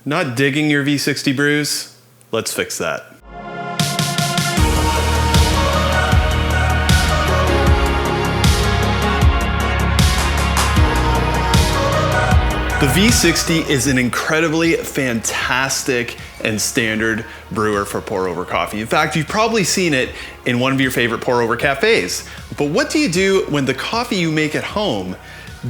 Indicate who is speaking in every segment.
Speaker 1: Not digging your V60 brews? Let's fix that. The V60 is an incredibly fantastic and standard brewer for pour over coffee. In fact, you've probably seen it in one of your favorite pour over cafes. But what do you do when the coffee you make at home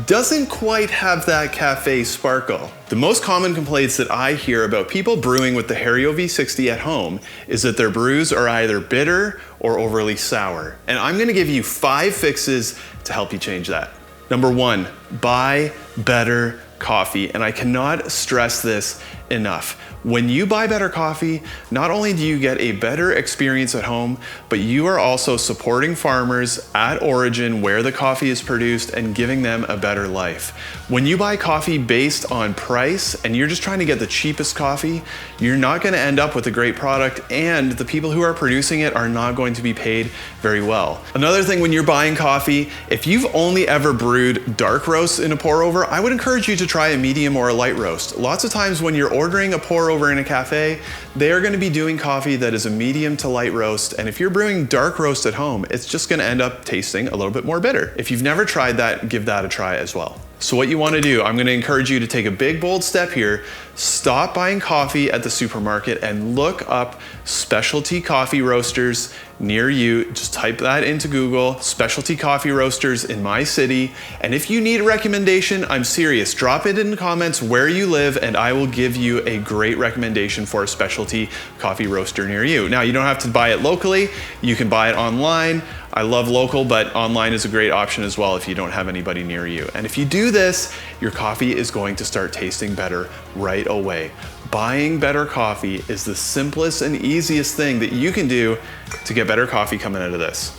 Speaker 1: doesn't quite have that cafe sparkle? The most common complaints that I hear about people brewing with the Hario V60 at home is that their brews are either bitter or overly sour. And I'm gonna give you 5 fixes to help you change that. Number 1, buy better coffee. And I cannot stress this enough. When you buy better coffee, not only do you get a better experience at home, but you are also supporting farmers at origin where the coffee is produced and giving them a better life. When you buy coffee based on price and you're just trying to get the cheapest coffee, you're not going to end up with a great product, and the people who are producing it are not going to be paid very well. Another thing when you're buying coffee, if you've only ever brewed dark roasts in a pour over, I would encourage you to try a medium or a light roast. Lots of times when you're ordering a pour over in a cafe, they are going to be doing coffee that is a medium to light roast, and if you're brewing dark roast at home, it's just going to end up tasting a little bit more bitter. If you've never tried that, give that a try as well. So what you want to do, I'm going to encourage you to take a big bold step here. Stop buying coffee at the supermarket and look up specialty coffee roasters near you. Just type that into Google, specialty coffee roasters in my city. And if you need a recommendation, I'm serious, drop it in the comments where you live and I will give you a great recommendation for a specialty coffee roaster near you. Now, you don't have to buy it locally. You can buy it online. I love local, but online is a great option as well if you don't have anybody near you. And if you do this, your coffee is going to start tasting better right away. Buying better coffee is the simplest and easiest thing that you can do to get better coffee coming out of this.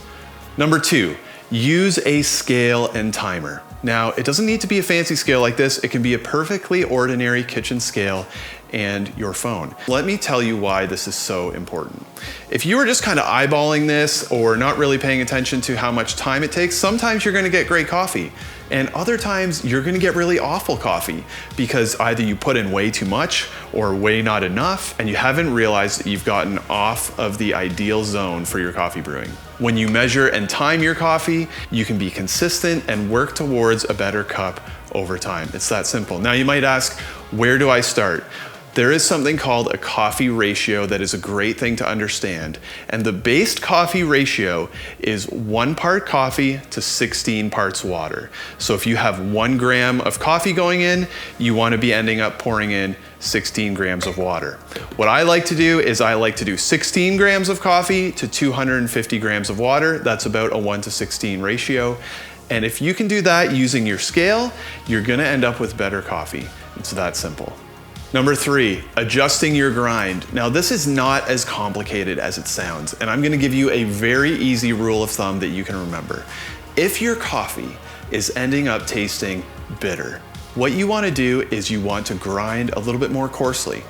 Speaker 1: Number 2, use a scale and timer. Now, it doesn't need to be a fancy scale like this. It can be a perfectly ordinary kitchen scale and your phone. Let me tell you why this is so important. If you are just kind of eyeballing this or not really paying attention to how much time it takes, sometimes you're gonna get great coffee. And other times you're gonna get really awful coffee because either you put in way too much or way not enough, and you haven't realized that you've gotten off of the ideal zone for your coffee brewing. When you measure and time your coffee, you can be consistent and work towards a better cup over time. It's that simple. Now you might ask, where do I start? There is something called a coffee ratio that is a great thing to understand. And the base coffee ratio is 1 part coffee to 16 parts water. So if you have 1 gram of coffee going in, you want to be ending up pouring in 16 grams of water. What I like to do is I like to do 16 grams of coffee to 250 grams of water. That's about a 1 to 16 ratio. And if you can do that using your scale, you're going to end up with better coffee. It's that simple. Number 3, adjusting your grind. Now this is not as complicated as it sounds, and I'm gonna give you a very easy rule of thumb that you can remember. If your coffee is ending up tasting bitter, what you wanna do is you want to grind a little bit more coarsely.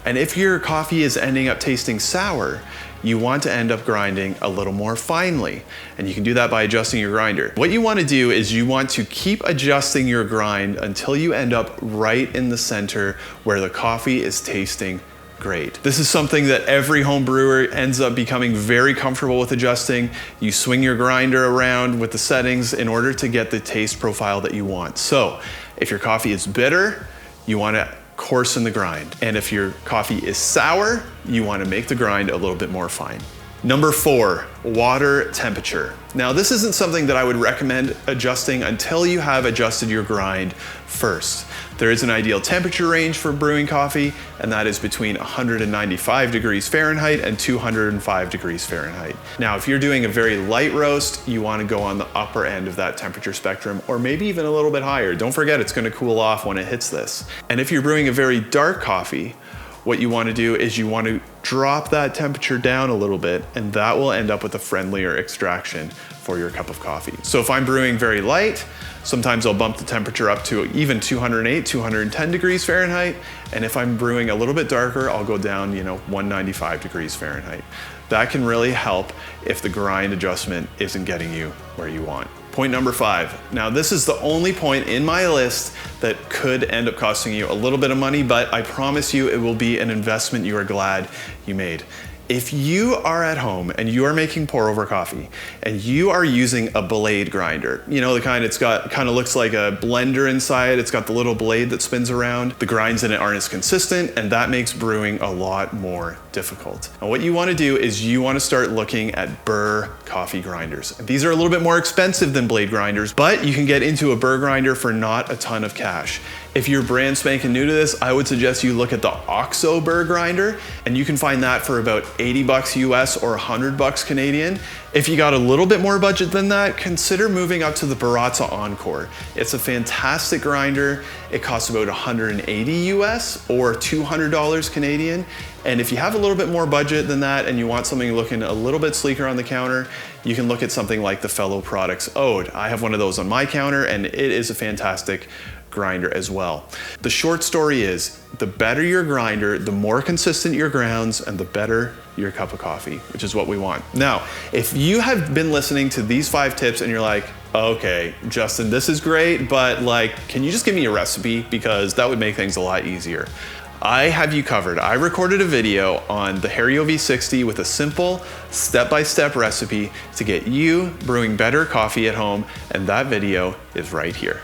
Speaker 1: And if your coffee is ending up tasting sour, you want to end up grinding a little more finely. And you can do that by adjusting your grinder. What you want to do is you want to keep adjusting your grind until you end up right in the center where the coffee is tasting great. This is something that every home brewer ends up becoming very comfortable with adjusting. You swing your grinder around with the settings in order to get the taste profile that you want. So if your coffee is bitter, you want to coarsen the grind. And if your coffee is sour, you want to make the grind a little bit more fine. Number 4, water temperature. Now this isn't something that I would recommend adjusting until you have adjusted your grind first. There is an ideal temperature range for brewing coffee, and that is between 195 degrees Fahrenheit and 205 degrees Fahrenheit. Now, if you're doing a very light roast, you want to go on the upper end of that temperature spectrum, or maybe even a little bit higher. Don't forget, it's going to cool off when it hits this. And if you're brewing a very dark coffee, what you want to do is you want to drop that temperature down a little bit, and that will end up with a friendlier extraction for your cup of coffee. So if I'm brewing very light, sometimes I'll bump the temperature up to even 208, 210 degrees Fahrenheit. And if I'm brewing a little bit darker, I'll go down, 195 degrees Fahrenheit. That can really help if the grind adjustment isn't getting you where you want. Point number 5. Now this is the only point in my list that could end up costing you a little bit of money, but I promise you it will be an investment you are glad you made. If you are at home and you are making pour over coffee and you are using a blade grinder, you know, the kind kind of looks like a blender inside, it's got the little blade that spins around, the grinds in it aren't as consistent, and that makes brewing a lot more difficult. And what you want to do is you want to start looking at Burr coffee grinders. These are a little bit more expensive than blade grinders, but you can get into a Burr grinder for not a ton of cash. If you're brand spanking new to this, I would suggest you look at the OXO Burr grinder, and you can find that for about 80 bucks US or 100 bucks Canadian. If you got a little bit more budget than that, consider moving up to the Baratza Encore. It's a fantastic grinder. It costs about 180 US or $200 Canadian. And if you have a little bit more budget than that and you want something looking a little bit sleeker on the counter, you can look at something like the Fellow Products Ode. I have one of those on my counter, and it is a fantastic grinder as well. The short story is, the better your grinder, the more consistent your grounds, and the better your cup of coffee, which is what we want. Now, if you have been listening to these 5 tips and you're like, okay, Justin, this is great, but like, can you just give me a recipe? Because that would make things a lot easier. I have you covered. I recorded a video on the Hario V60 with a simple step-by-step recipe to get you brewing better coffee at home, and that video is right here.